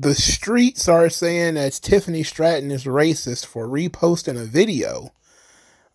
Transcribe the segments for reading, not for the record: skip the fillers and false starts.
The streets are saying that Tiffany Stratton is racist for reposting a video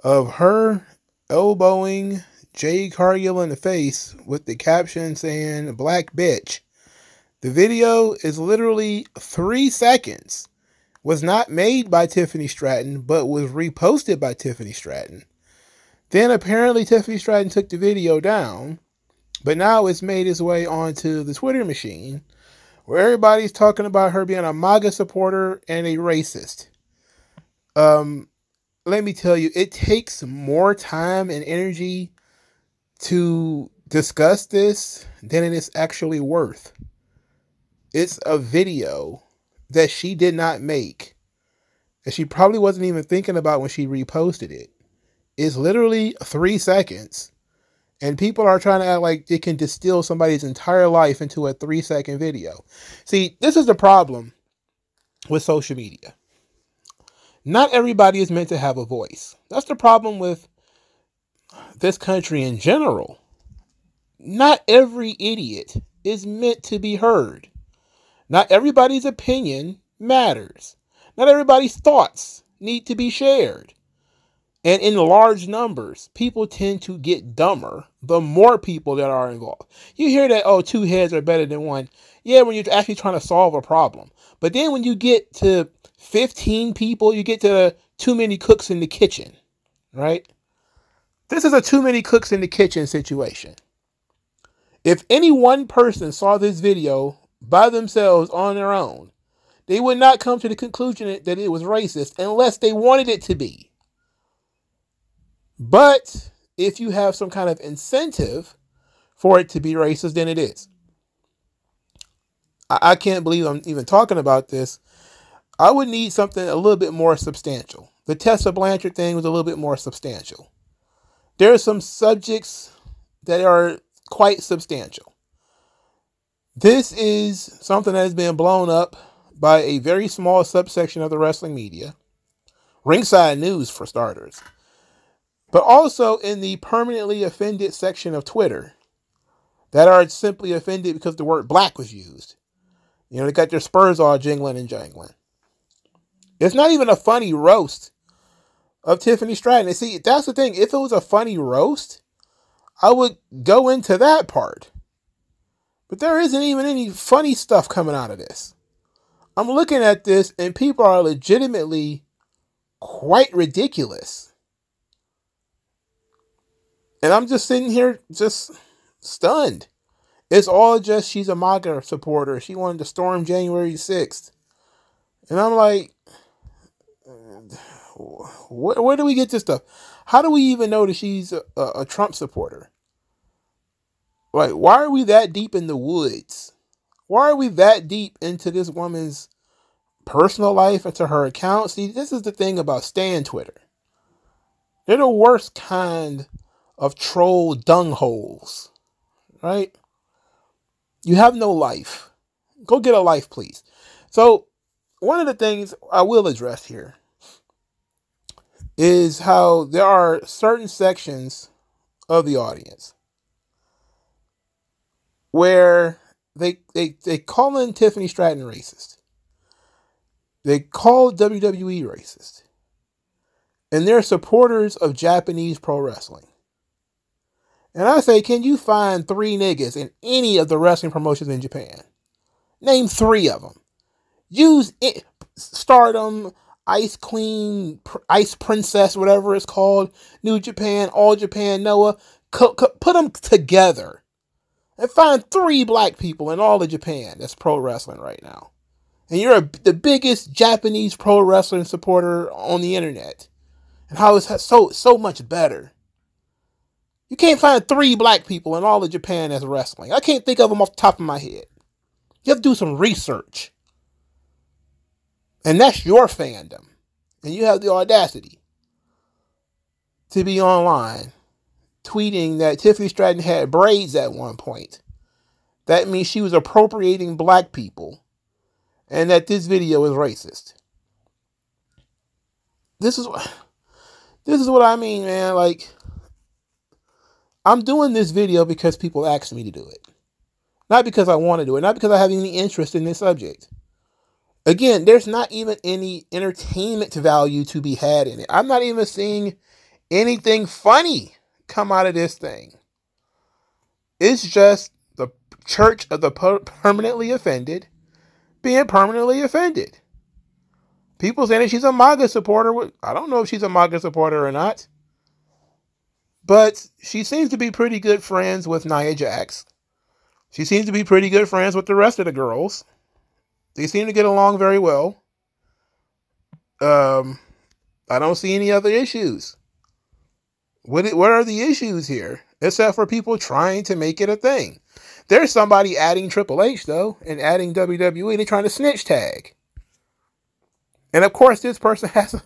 of her elbowing Jade Cargill in the face with the caption saying, "Black bitch." The video is literally 3 seconds. Was not made by Tiffany Stratton, but was reposted by Tiffany Stratton. Then apparently Tiffany Stratton took the video down, but now it's made its way onto the Twitter machine, where everybody's talking about her being a MAGA supporter and a racist. Let me tell you, it takes more time and energy to discuss this than it is actually worth. It's a video that she did not make, that she probably wasn't even thinking about when she reposted it. It's literally 3 seconds. And people are trying to act like it can distill somebody's entire life into a 3-second video. See, this is the problem with social media. Not everybody is meant to have a voice. That's the problem with this country in general. Not every idiot is meant to be heard. Not everybody's opinion matters. Not everybody's thoughts need to be shared. And in large numbers, people tend to get dumber the more people that are involved. You hear that, oh, 2 heads are better than 1. Yeah, when you're actually trying to solve a problem. But then when you get to 15 people, you get to too many cooks in the kitchen, right? This is a too many cooks in the kitchen situation. If any one person saw this video by themselves on their own, they would not come to the conclusion that it was racist unless they wanted it to be. But if you have some kind of incentive for it to be racist, then it is. I can't believe I'm even talking about this. I would need something a little bit more substantial. The Tessa Blanchard thing was a little bit more substantial. There are some subjects that are quite substantial. This is something that has been blown up by a very small subsection of the wrestling media. Ringside News, for starters. But also in the permanently offended section of Twitter that are simply offended because the word black was used. You know, they got their spurs all jingling and jangling. It's not even a funny roast of Tiffany Stratton. And see, that's the thing. If it was a funny roast, I would go into that part. But there isn't even any funny stuff coming out of this. I'm looking at this and people are legitimately quite ridiculous. And I'm just sitting here just stunned. It's all just she's a MAGA supporter. She wanted to storm January 6th. And I'm like, where do we get this stuff? How do we even know that she's a Trump supporter? Like, why are we that deep in the woods? Why are we that deep into this woman's personal life, into her account? See, this is the thing about Stan Twitter. They're the worst kind of troll dung holes, right? You have no life. Go get a life, please. So one of the things I will address here is how there are certain sections of the audience where they call in Tiffany Stratton racist. They call WWE racist. And they're supporters of Japanese pro wrestling. And I say, can you find 3 niggas in any of the wrestling promotions in Japan? Name 3 of them. Use it, Stardom, Ice Queen, Ice Princess, whatever it's called, New Japan, All Japan, Noah. Put them together and find 3 black people in all of Japan that's pro wrestling right now. And you're the biggest Japanese pro wrestling supporter on the internet. And how it's so much better. You can't find 3 black people in all of Japan that's wrestling. I can't think of them off the top of my head. You have to do some research. And that's your fandom. And you have the audacity to be online tweeting that Tiffany Stratton had braids at one point. That means she was appropriating black people. and that this video is racist. This is what I mean, man. Like, I'm doing this video because people asked me to do it. Not because I want to do it. Not because I have any interest in this subject. Again, there's not even any entertainment value to be had in it. I'm not even seeing anything funny come out of this thing. It's just the church of the permanently offended being permanently offended. People saying that she's a MAGA supporter. I don't know if she's a MAGA supporter or not. But she seems to be pretty good friends with Nia Jax. She seems to be pretty good friends with the rest of the girls. They seem to get along very well. I don't see any other issues. What are the issues here? Except for people trying to make it a thing. There's somebody adding Triple H, though, and adding WWE. They're trying to snitch tag. And, of course, this person has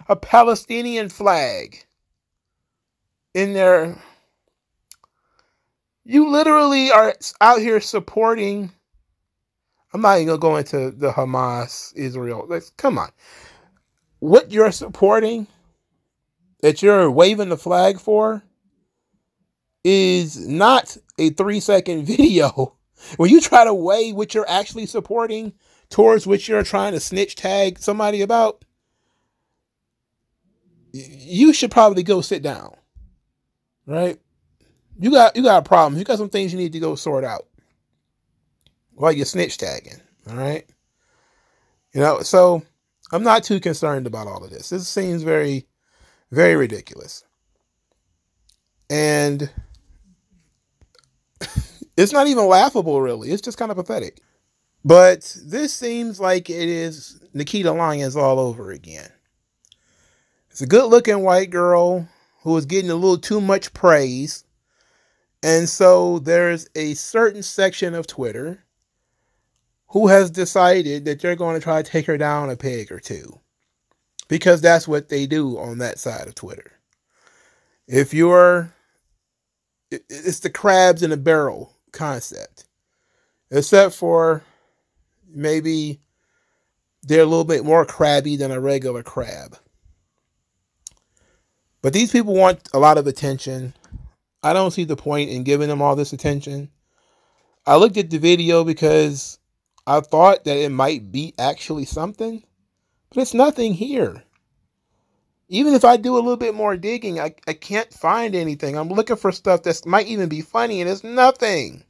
a Palestinian flag in there. You literally are out here supporting. I'm not even going to go into the Hamas, Israel. Like, come on. What you're supporting, that you're waving the flag for, is not a 3-second video. When you try to weigh what you're actually supporting towards what you're trying to snitch tag somebody about, you should probably go sit down. Right? You got problems. You got some things you need to go sort out while you're snitch tagging. All right? You know, so I'm not too concerned about all of this. This seems very, very ridiculous. And it's not even laughable, really. It's just kind of pathetic. But this seems like it is Nikita Lyons all over again. It's a good-looking white girl who is getting a little too much praise. And so there's a certain section of Twitter who has decided that they're going to try to take her down a peg or two. Because that's what they do on that side of Twitter. It's the crabs in a barrel concept. Except for maybe they're a little bit more crabby than a regular crab. But these people want a lot of attention. I don't see the point in giving them all this attention. I looked at the video because I thought that it might be actually something. But it's nothing here. Even if I do a little bit more digging, I can't find anything. I'm looking for stuff that might even be funny, and it's nothing.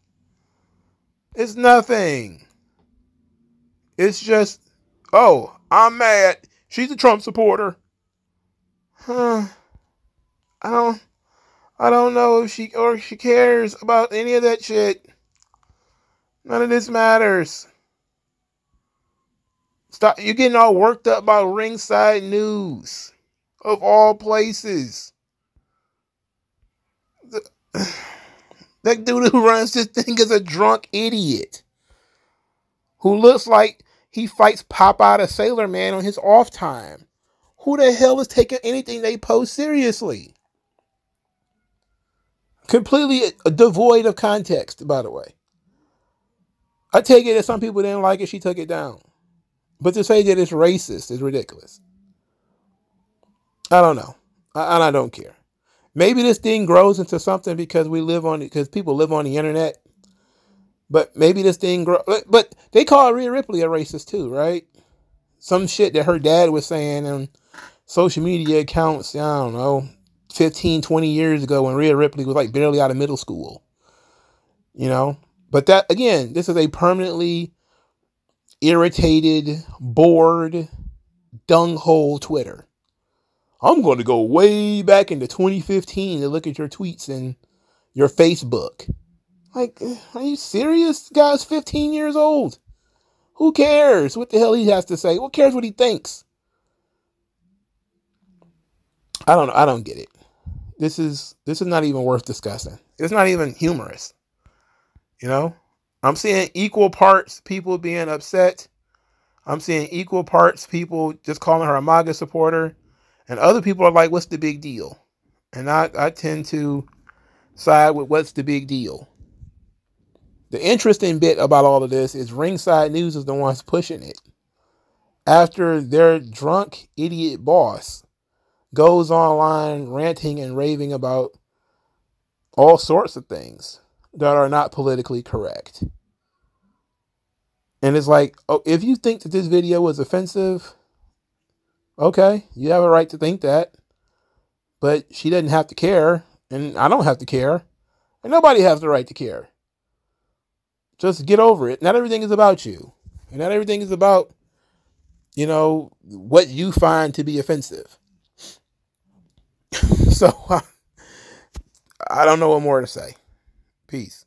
It's nothing. It's just, oh, I'm mad. She's a Trump supporter. Huh. I don't know if she cares about any of that shit. None of this matters. Stop. You're getting all worked up about Ringside News. Of all places. That dude who runs this thing is a drunk idiot. Who looks like he fights Popeye the Sailor Man on his off time. Who the hell is taking anything they post seriously? Completely devoid of context, by the way. I take it that some people didn't like it, she took it down. But to say that it's racist is ridiculous. I don't know. And I don't care. Maybe this thing grows into something because because people live on the internet. But maybe this thing but they call Rhea Ripley a racist too, right? Some shit that her dad was saying on social media accounts, I don't know, 15, 20 years ago when Rhea Ripley was like barely out of middle school. You know? But that, again, this is a permanently irritated, bored, dung-hole Twitter. I'm going to go way back into 2015 to look at your tweets and your Facebook. Like, are you serious? The guy's 15 years old. Who cares what the hell he has to say? Who cares what he thinks? I don't know. I don't get it. This is not even worth discussing. It's not even humorous. You know? I'm seeing equal parts people being upset. I'm seeing equal parts people just calling her a MAGA supporter. And other people are like, what's the big deal? And I tend to side with what's the big deal. The interesting bit about all of this is Ringside News is the ones pushing it. After their drunk idiot boss goes online ranting and raving about all sorts of things that are not politically correct. And it's like, oh, if you think that this video was offensive, okay, you have a right to think that. But she doesn't have to care, and I don't have to care, and nobody has the right to care. Just get over it. Not everything is about you. And not everything is about, you know, what you find to be offensive. So, I don't know what more to say. Peace.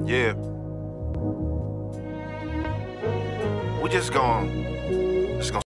Yeah. We're just gonna